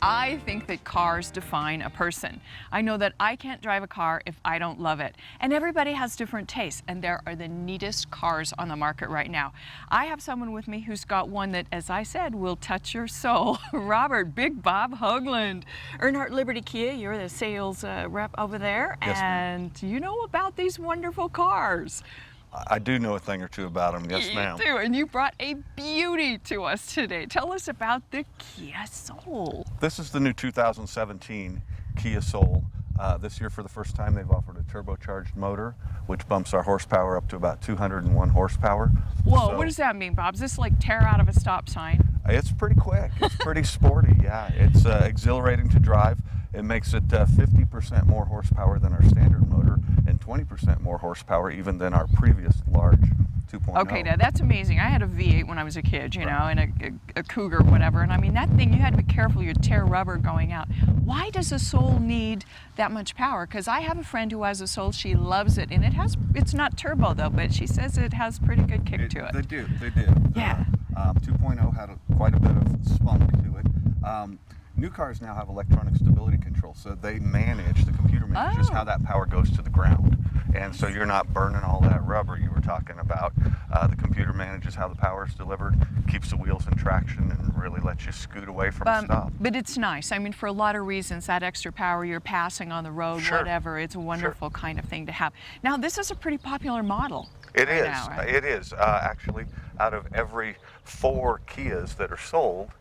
I think that cars define a person. I know that I can't drive a car if I don't love it. And everybody has different tastes, and there are the neatest cars on the market right now. I have someone with me who's got one that, as I said, will touch your soul. Robert, Big Bob Haughland. Earnhardt Liberty Kia, you're the sales rep over there, yes, and you know about these wonderful cars. I do know a thing or two about them, yes ma'am. You do, and you brought a beauty to us today. Tell us about the Kia Soul. This is the new 2017 Kia Soul. This year, for the first time, they've offered a turbocharged motor, which bumps our horsepower up to about 201 horsepower. Whoa, So, what does that mean, Bob? Is this like tear out of a stop sign? it's pretty quick. It's pretty sporty, yeah. It's exhilarating to drive. It makes it 50% more horsepower than our standard motor and 20% more horsepower even than our previous large 2.0. Okay, now that's amazing. I had a V8 when I was a kid, you know, and a Cougar, whatever. And I mean, that thing, you had to be careful, you'd tear rubber going out. Why does a Soul need that much power? Because I have a friend who has a Soul, she loves it, and it's not turbo though, but she says it has pretty good kick to it. They did. Yeah. 2.0 had quite a bit of spunk to it. New cars now have electronic stability control, so they manage, the computer manages how that power goes to the ground. And so you're not burning all that rubber you were talking about. The computer manages how the power is delivered, keeps the wheels in traction, and really lets you scoot away from a stop. But it's nice. I mean, for a lot of reasons, that extra power you're passing on the road, whatever, it's a wonderful kind of thing to have. Now, this is a pretty popular model. It is. Now, right? It is. Actually, out of every 4 Kias that are sold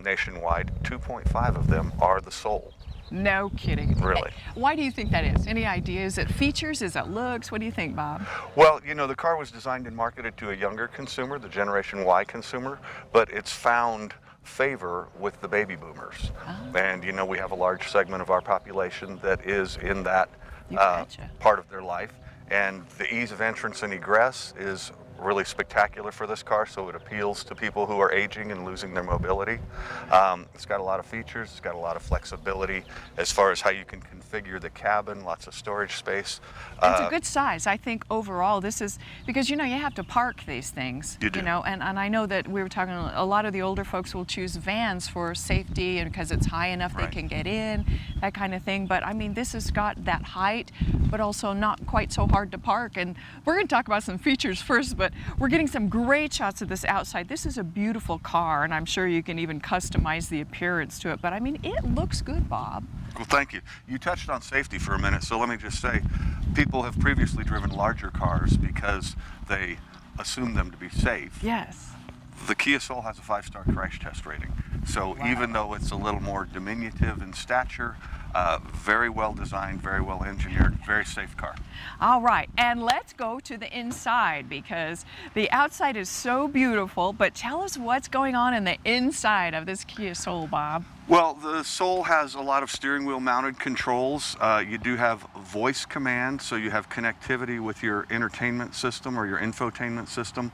nationwide, 2.5 of them are the Soul. No kidding. Really. Why do you think that is? Any idea? Is it features? Is it looks? What do you think, Bob? Well, you know, the car was designed and marketed to a younger consumer, the Generation Y consumer, but it's found favor with the baby boomers. And, you know, we have a large segment of our population that is in that part of their life. And the ease of entrance and egress is really spectacular for this car, so it appeals to people who are aging and losing their mobility. It's got a lot of features, it's got a lot of flexibility as far as how you can configure the cabin, lots of storage space. It's a good size. I think overall this is, because you know you have to park these things, you know, and I know that we were talking, a lot of the older folks will choose vans for safety and because it's high enough they can get in, that kind of thing. But I mean, this has got that height, but also not quite so hard to park. And we're going to talk about some features first, but we're getting some great shots of this outside. This is a beautiful car, and I'm sure you can even customize the appearance to it. But I mean, it looks good, Bob. Well, thank you. You touched on safety for a minute, so let me just say, people have previously driven larger cars because they assume them to be safe. Yes. The Kia Soul has a 5-star crash test rating. So even though it's a little more diminutive in stature, very well designed, very well engineered, very safe car. All right, and let's go to the inside because the outside is so beautiful, but tell us what's going on in the inside of this Kia Soul, Bob. Well, the Soul has a lot of steering wheel mounted controls. You do have voice command, so you have connectivity with your entertainment system or your infotainment system.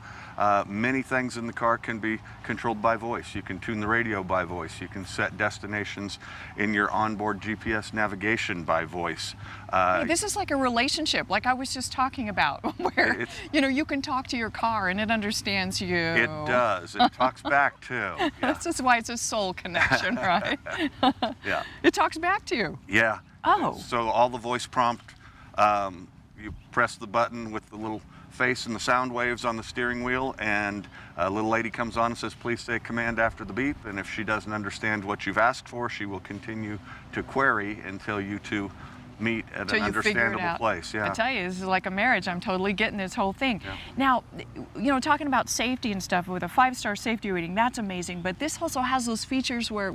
Many things in the car can be controlled by voice. You can tune the radio by voice. You can set destinations in your onboard GPS navigation by voice. Hey, this is like a relationship, like I was just talking about, where you know you can talk to your car and it understands you. It does. It talks back too. Yeah. This is why it's a soul connection, right? Yeah. It talks back to you. Yeah. Oh. So all the voice prompt, you press the button with the little face and the sound waves on the steering wheel, and a little lady comes on and says, please say command after the beep, and if she doesn't understand what you've asked for, she will continue to query until you two meet at an understandable place. Yeah. I tell you, this is like a marriage. I'm totally getting this whole thing. Yeah. Now, you know, talking about safety and stuff, with a 5-star safety rating, that's amazing, but this also has those features where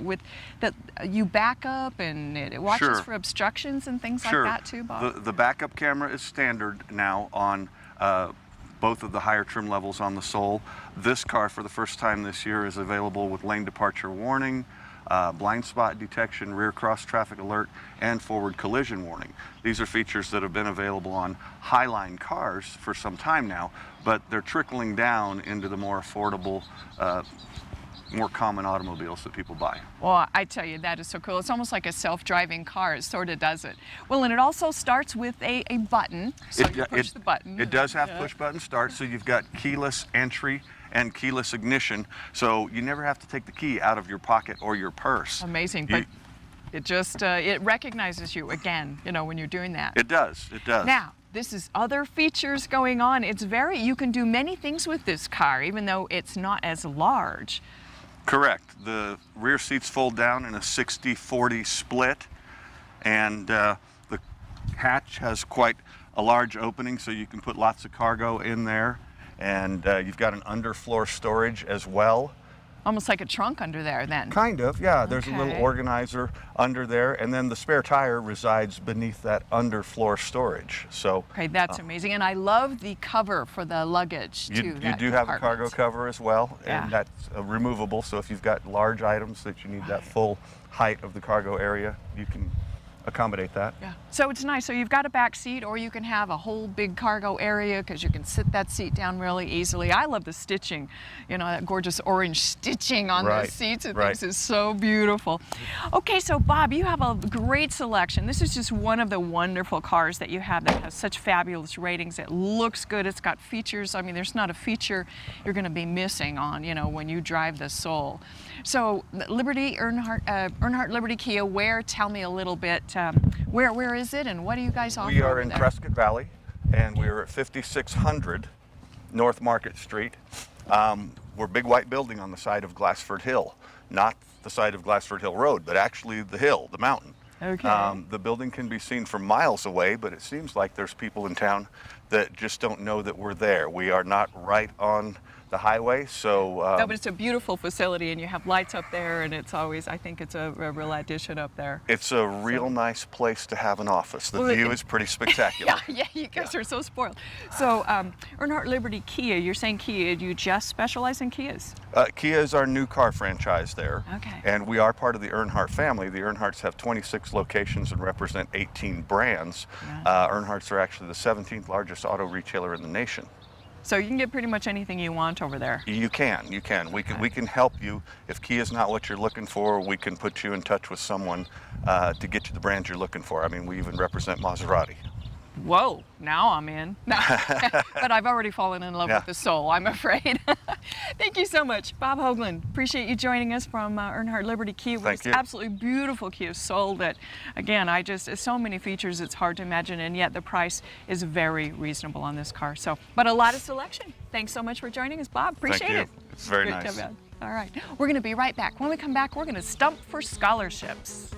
that you back up and it watches for obstructions and things like that too, Bob? The backup camera is standard now on both of the higher trim levels on the Soul. This car, for the first time this year, is available with lane departure warning, blind spot detection, rear cross traffic alert, and forward collision warning. These are features that have been available on Highline cars for some time now, but they're trickling down into the more affordable, more common automobiles that people buy. Well, I tell you, that is so cool. It's almost like a self-driving car. It sort of does it. Well, and it also starts with a button, so you push the button. It does have push-button start, so you've got keyless entry and keyless ignition, so you never have to take the key out of your pocket or your purse. Amazing, but it just, it recognizes you again, you know, when you're doing that. It does, it does. Now, this is other features going on. You can do many things with this car, even though it's not as large. Correct. The rear seats fold down in a 60-40 split, and the hatch has quite a large opening, so you can put lots of cargo in there, and you've got an underfloor storage as well. Almost like a trunk under there then. Kind of, yeah. There's a little Okay. organizer under there, and then the spare tire resides beneath that underfloor storage. So Okay, that's amazing. And I love the cover for the luggage too. you do have a cargo cover as well, Yeah. and that's removable. So if you've got large items that you need that full height of the cargo area, you can accommodate that. Yeah. So it's nice. So you've got a back seat, or you can have a whole big cargo area because you can sit that seat down really easily. I love the stitching, you know, that gorgeous orange stitching on Right, those seats. It right. thinks is so beautiful. Okay, so Bob, you have a great selection. This is just one of the wonderful cars that you have that has such fabulous ratings. It looks good. It's got features. I mean, there's not a feature you're going to be missing on, you know, when you drive the Soul. So Earnhardt Liberty Kia, tell me a little bit, where is it and what do you guys offer? We are over in there? Prescott Valley, and we're at 5600 North Market Street. We're a big white building on the side of Glassford Hill, not the side of Glassford Hill Road, but actually the hill, the mountain. Okay. The building can be seen from miles away, but it seems like there's people in town that just don't know that we're there. We are not right on the highway, so no, but it's a beautiful facility, and you have lights up there, and it's always, I think it's a real addition up there. it's a real nice place to have an office. The Well, view is pretty spectacular. Yeah, you guys are so spoiled. So Earnhardt Liberty Kia, you're saying Kia, do you just specialize in Kias? Kia is our new car franchise there. Okay. And we are part of the Earnhardt family. The Earnhardts have 26 locations and represent 18 brands. Earnhardts are actually the 17th largest auto retailer in the nation. So you can get pretty much anything you want over there. You can. We can help you. If Kia is not what you're looking for, we can put you in touch with someone to get you the brand you're looking for. I mean, we even represent Maserati. Whoa, now I'm in. No. But I've already fallen in love Yeah. with the Soul, I'm afraid. Thank you so much, Bob Haughland. Appreciate you joining us from Earnhardt Liberty Kia with Thank this you. absolutely beautiful Kia Soul that, again, so many features it's hard to imagine, and yet the price is very reasonable on this car. So, but a lot of selection. Thanks so much for joining us, Bob. Appreciate Thank you. it. It's very Good nice. job, All right, we're going to be right back. When we come back, we're going to stump for scholarships.